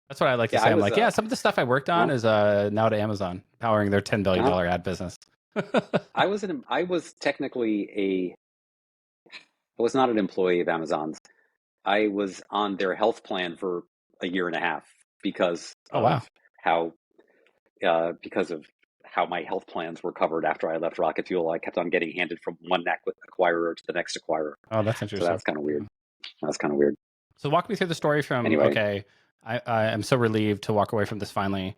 That's what I like to Yeah, say. I I'm was like, yeah, some of the stuff I worked on uh, is now to Amazon, powering their $10 uh, billion ad business. I was technically I was not an employee of Amazon's. I was on their health plan for a year and a half because Oh, wow. of how because of how my health plans were covered after I left Rocket Fuel. I kept on getting handed from one acquirer to the next acquirer. Oh, that's So interesting. that's kind of weird. Yeah. That's kind of weird. So walk me through the story from, Anyway. okay, I am so relieved to walk away from this finally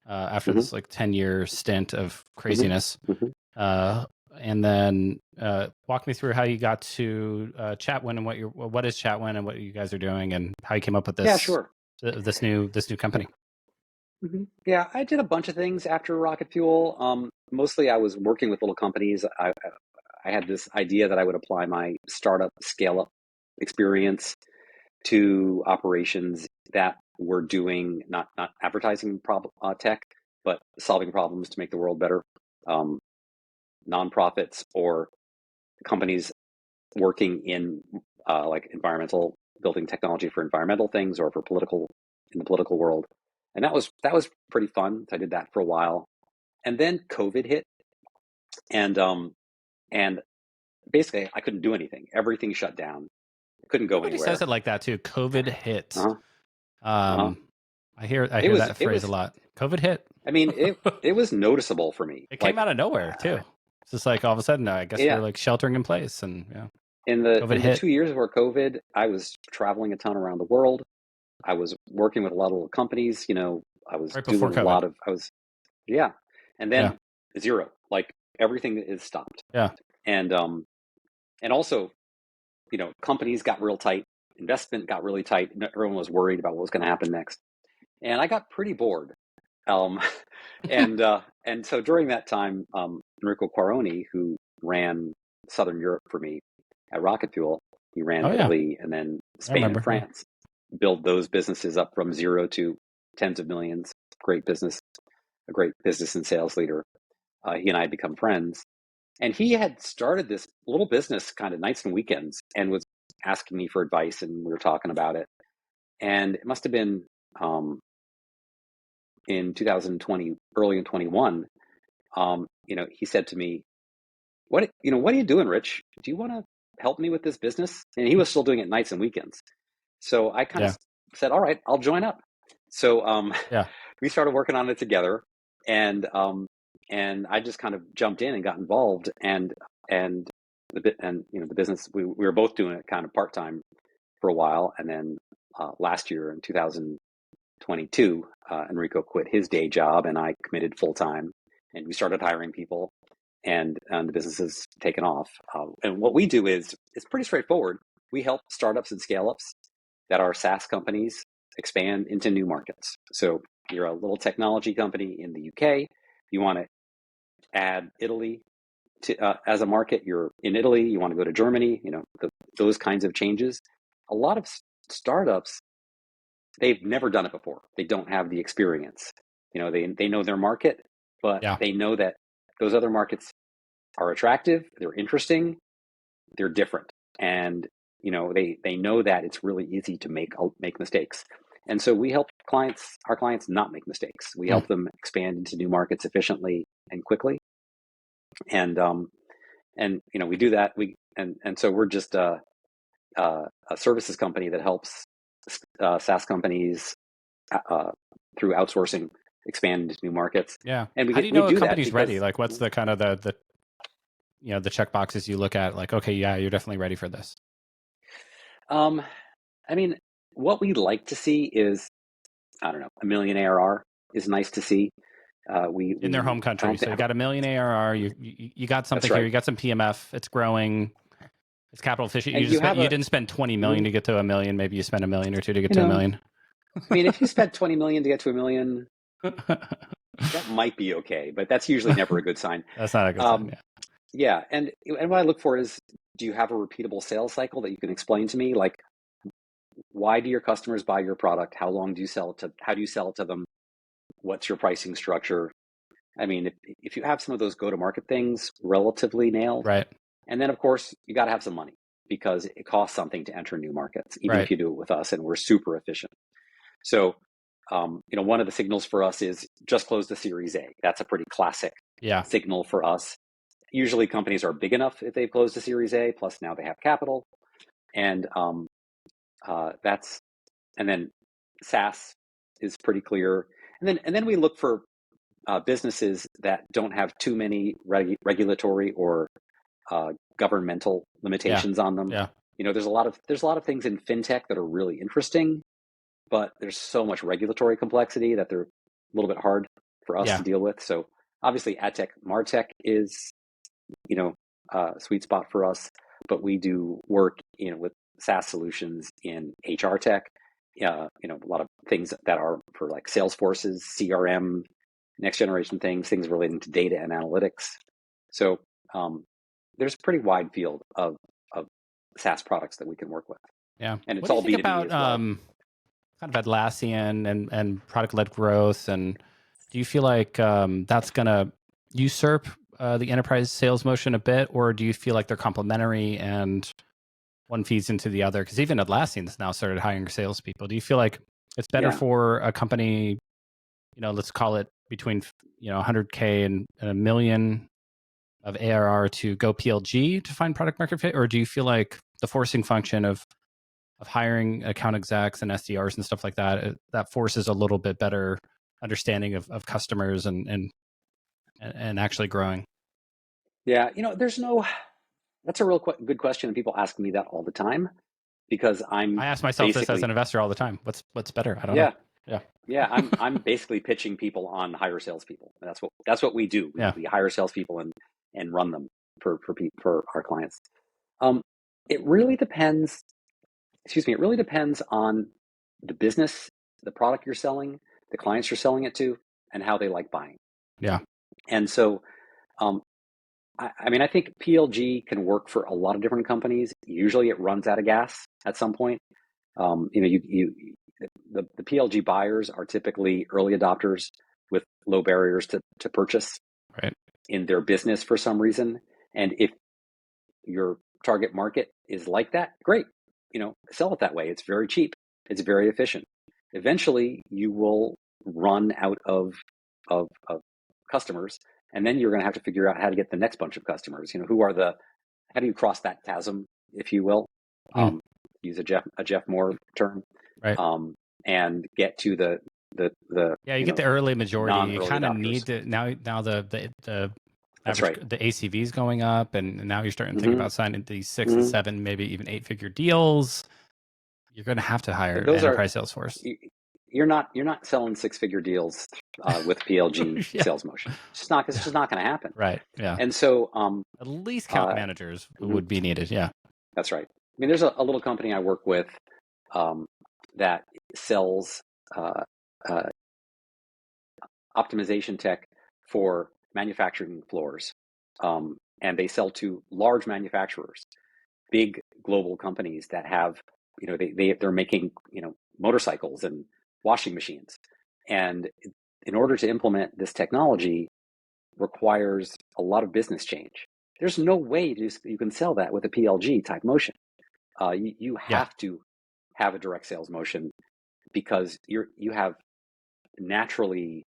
after Hmm. this like 10-year stint of Hmm. craziness. Hmm. Uh, and then walk me through how you got to Chatwin and what is Chatwin and what you guys are doing and how you came up with Yeah, this sure. this new company. Yeah, I did a bunch of things after Rocket Fuel. Mostly I was working with little companies. I had this idea that I would apply my startup scale up experience to operations that were doing not advertising tech, but solving problems to make the world better. Um, Nonprofits or companies working in like environmental building technology for environmental things or for political in the political world, and that was pretty fun. I did that for a while, and then COVID hit, and basically I couldn't do anything. Everything shut down. I couldn't go Everybody says anywhere. it like that too. COVID hit. Uh-huh. Uh-huh. Um, I It hear was that it phrase a was. lot. COVID hit. I mean, it was noticeable for me. It came Like, out of nowhere too. It's just like all of a sudden, I guess we're yeah, like sheltering in place, and yeah, in the COVID in the hit 2 years where COVID, I was traveling a ton around the world. I was working with a lot of little companies. I was right before doing a COVID. lot of. Yeah, and Yeah, then zero. Like everything is stopped, yeah. and also, companies got real tight. Investment got really tight. Everyone was worried about what was going to happen next, and I got pretty bored. Um, and so during that time, Enrico Quaroni, who ran Southern Europe for me at Rocket Fuel, he ran Oh yeah, Italy and then I Spain and remember. Yeah. France, build those businesses up from zero to tens of millions. Great business, a great business and sales leader. He and I had become friends, and he had started this little business kind of nights and weekends, and was asking me for advice, and we were talking about it. And it must have been um, in 2020, early in 21. He said to me, what are you doing, Rich? Do you want to help me with this business? And he was still doing it nights and weekends. So I kind of Yeah, said, all right, I'll join up. So yeah. we started working on it together, and I just kind of jumped in and got involved, and the business, we were both doing it kind of part time for a while, and then last year in 2022, Enrico quit his day job, and I committed full time, and we started hiring people, and the business has taken off. And what we do is it's pretty straightforward. We help startups and scale ups that are SaaS companies expand into new markets. So you're a little technology company in the UK, you want to add Italy as a market. You're in Italy, you want to go to Germany, those kinds of changes. A lot of startups, they've never done it before. They don't have the experience. They know their market, but they know that those other markets are attractive, they're interesting, they're different, and they know that it's really easy to make mistakes. And so we help our clients not make mistakes. We help them expand into new markets efficiently and quickly. And we do that. So we're just a services company that helps SaaS companies through outsourcing expand into new markets. Yeah. And how do you know a company's ready? Like, what's the kind of the check boxes you look at? Like, okay, yeah, you're definitely ready for this. I mean, what we'd like to see is, I don't know, $1 million ARR is nice to see. In their home country. So you got $1 million ARR, you got something here, you got some PMF, it's growing, it's capital efficient. You didn't spend 20 million to get to $1 million. Maybe you spend $1 million or $2 to get to $1 million. I mean, if you spent 20 million to get to $1 million, that might be okay, but that's usually never a good sign. That's not a good sign. Yeah. And what I look for is, do you have a repeatable sales cycle that you can explain to me? Like, why do your customers buy your product? How long do you sell it to? How do you sell it to them? What's your pricing structure? I mean, if you have some of those go-to-market things relatively nailed, right? And then, of course, you got to have some money, because it costs something to enter new markets, even if you do it with us, and we're super efficient. So, one of the signals for us is just close the Series A. That's a pretty classic signal for us. Usually companies are big enough if they've closed a Series A, plus now they have capital. And and then SaaS is pretty clear. And then we look for businesses that don't have too many regulatory or governmental limitations on them. Yeah. There's a lot of things in fintech that are really interesting, but there's so much regulatory complexity that they're a little bit hard for us to deal with. So obviously AdTech, MarTech is, a sweet spot for us, but we do work, with SaaS solutions in HR tech, a lot of things that are for like Salesforce's CRM, next generation things relating to data and analytics. So there's a pretty wide field of SaaS products that we can work with. Yeah. And it's what do you all think B2B about as well. kind of Atlassian and product-led growth? And do you feel like that's going to usurp the enterprise sales motion a bit, or do you feel like they're complementary and one feeds into the other? Because even Atlassian has now started hiring salespeople. Do you feel like it's better for a company, let's call it between 100K and $1 million of ARR to go PLG to find product market fit? Or do you feel like the forcing function of hiring account execs and SDRs and stuff like that, that forces a little bit better understanding of customers and actually growing? Yeah, that's a real good question, and people ask me that all the time, because I ask myself this as an investor all the time. What's better? I don't know. Yeah, I'm basically pitching people on hire salespeople. That's what we do. We hire salespeople and run them for our clients. It really depends. It really depends on the business, the product you're selling, the clients you're selling it to, and how they like buying. Yeah. And so, I think PLG can work for a lot of different companies. Usually, it runs out of gas at some point. The PLG buyers are typically early adopters with low barriers to purchase in their business for some reason. And if your target market is like that, great. Sell it that way. It's very cheap. It's very efficient. Eventually, you will run out of customers, and then you're going to have to figure out how to get the next bunch of customers. How do you cross that chasm, if you will? Use a Jeff Moore term, and get to the the Yeah, you get the early majority. You non-early kind of adopters. need to now the That's average right. the ACV is going up, and now you're starting to think Hmm. about signing these 6 and Hmm. 7, maybe even 8-figure deals. You're going to have to hire Those are enterprise sales force. you're not selling 6-figure deals with PLG Yeah, sales motion. It's just not going to happen. right. Yeah, And so at least count uh, managers mhm, would be needed. Yeah, that's right. I mean, there's a little company I work with um, that sells uh, uh, optimization tech for manufacturing floors, and they sell to large manufacturers, big global companies that have, they're making, motorcycles and washing machines, and in order to implement this technology requires a lot of business change. There's no way you can sell that with a PLG type motion. You yeah, have to have a direct sales motion because you have naturally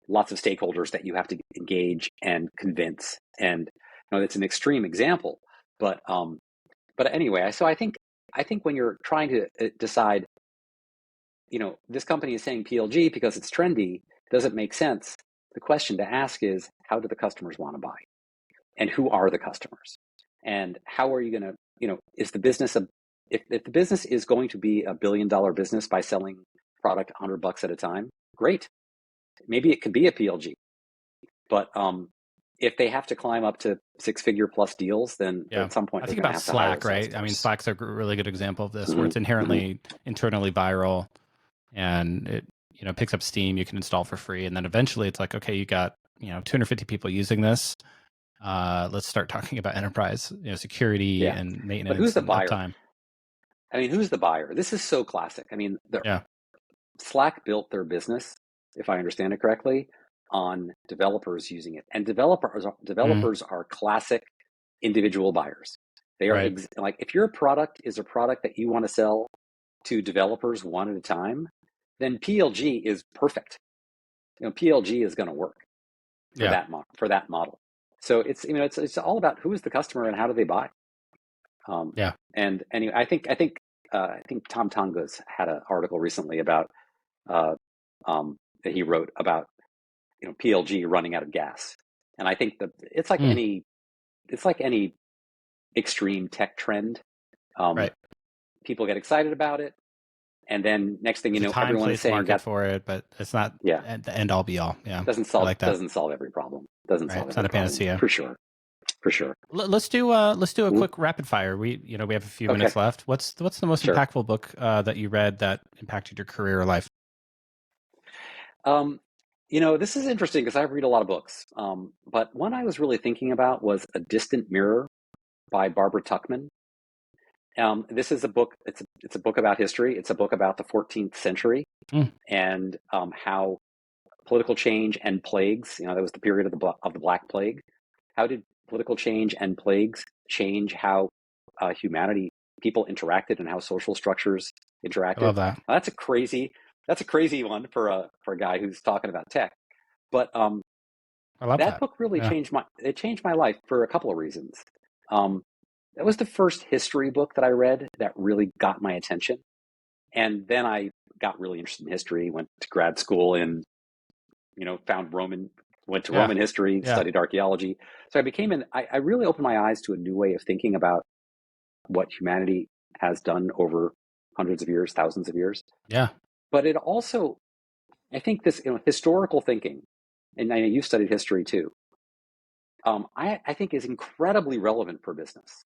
lots of stakeholders that you have to engage and convince. And it's an extreme example, but anyway, so I think when you're trying to decide, this company is saying PLG because it's trendy, does it make sense? The question to ask is, how do the customers want to buy? And who are the customers? And how are you going to, is the business if the business is going to be $1 billion business by selling product $100 at a time, great. Maybe it could be a PLG. But if they have to climb up to 6-figure plus deals, then yeah. at some point I they're think going to about have to hire a Slack, sales right? I mean, force. Slack's a really good example of this, where Mm-hmm. it's inherently internally viral, and it picks up steam. You can install for free, and then eventually it's like, okay, you got 250 people using this. Let's start talking about enterprise, security Yeah. and But who's maintenance the and buyer? uptime. I mean, who's the buyer? This is so classic. I mean, Yeah. Slack built their business, if I understand it correctly, on developers using it. And Mm, developers are classic individual buyers. They are right. like, if your product is a product that you want to sell to developers one at a time, then PLG is perfect. PLG is going to work for Yeah. that model. So it's all about who is the customer and how do they buy. Yeah. And anyway, I think Tom Tonga's had an article recently about uh, that he wrote about PLG running out of gas. And I think that Mm, it's like any extreme tech trend. Um, right. People get excited about it, and then next thing you There's a know, time, everyone is place, saying market that, for it, but it's not yeah, the end all be all. Yeah. doesn't I solve like that. doesn't solve every problem. Doesn't Right. solve It's every not a problem panacea. for sure, for sure. Let's do a Mhm. quick rapid fire. We have a few Okay, minutes left. What's the most sure. impactful book that you read that impacted your career or life? Um, this is interesting because I read a lot of books. But one I was really thinking about was A Distant Mirror by Barbara Tuchman. This is a book. It's a book about history. It's a book about the 14th century Mm, and how political change and plagues. That was the period of the Black Plague. How did political change and plagues change how people interacted and how social structures I interacted? love that. Now, that's a crazy one for a guy who's talking about tech. But I love that that. book really Yeah. changed my life for a couple of reasons. Um, that was the first history book that I read that really got my attention. And then I got really interested in history, went to grad school in, went to Yeah. Roman history, Yeah. studied archaeology. So I really opened my eyes to a new way of thinking about what humanity has done over hundreds of years, thousands of years. Yeah. But it also, I think this, historical thinking, and I know you studied history too, I think is incredibly relevant for business.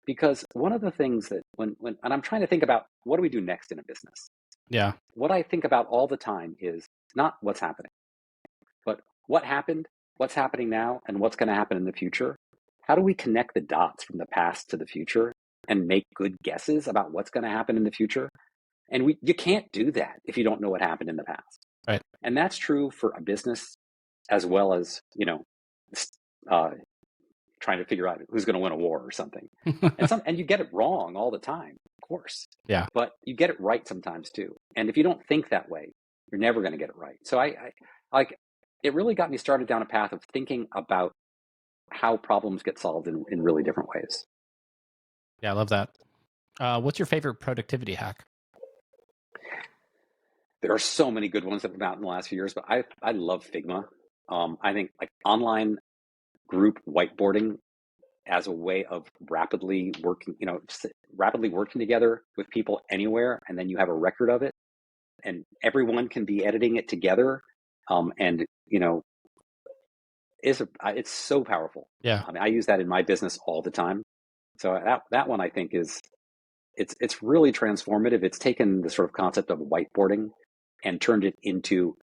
Because one of the things that and I'm trying to think about what do we do next in a business? Yeah. What I think about all the time is not what's happening, but what happened, what's happening now, and what's going to happen in the future. How do we connect the dots from the past to the future and make good guesses about what's going to happen in the future? And you can't do that if you don't know what happened in the past. Right. And that's true for a business as well as, uh, trying to figure out who's going to win a war or something. And you get it wrong all the time, of course, Yeah. but you get it right sometimes too. And if you don't think that way, you're never going to get it right. So I like it really got me started down a path of thinking about how problems get solved in really different ways. Yeah. I love that. What's your favorite productivity hack? There are so many good ones that have come out in the last few years, but I love Figma. I think like online group whiteboarding as a way of rapidly working, just rapidly working together with people anywhere, and then you have a record of it, and everyone can be editing it together, and it's so powerful. Yeah. I mean, I use that in my business all the time. So that one I think is it's really transformative. It's taken the sort of concept of whiteboarding and turned it into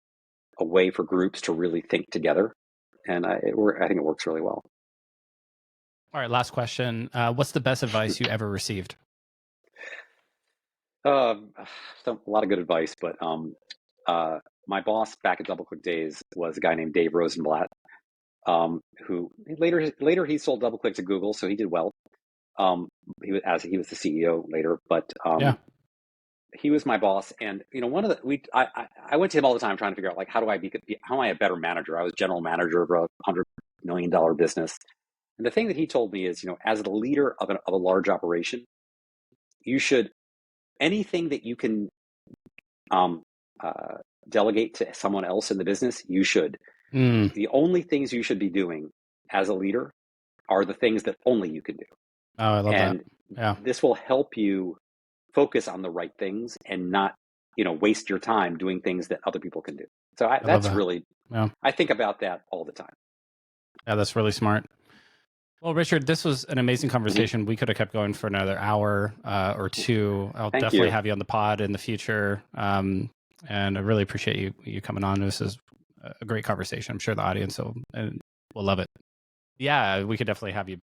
a way for groups to really think together, and I think it works really well. All right, last question. What's the best advice you ever received? So a lot of good advice, but my boss back at DoubleClick days was a guy named Dave Rosenblatt, who later he sold DoubleClick to Google, so he did well. He was the CEO later, but Yeah. he was my boss, and one of the I went to him all the time trying to figure out like how am I a better manager? I was general manager of a $100 million business, and the thing that he told me is, as the leader of a large operation, you should anything that you can delegate to someone else in the business, you should. The only things you should be doing as a leader are the things that only you can do. Oh, I love And that. Yeah. this will help you focus on the right things and not, waste your time doing things that other people can do. So I love that's that. really, Yeah. I think about that all the time. Yeah, that's really smart. Well, Richard, this was an amazing conversation. We could have kept going for another hour or two. I'll Thank definitely you. have you on the pod in the future. And I really appreciate you coming on. This is a great conversation. I'm swill the audience will love it. Yeah, we could definitely have you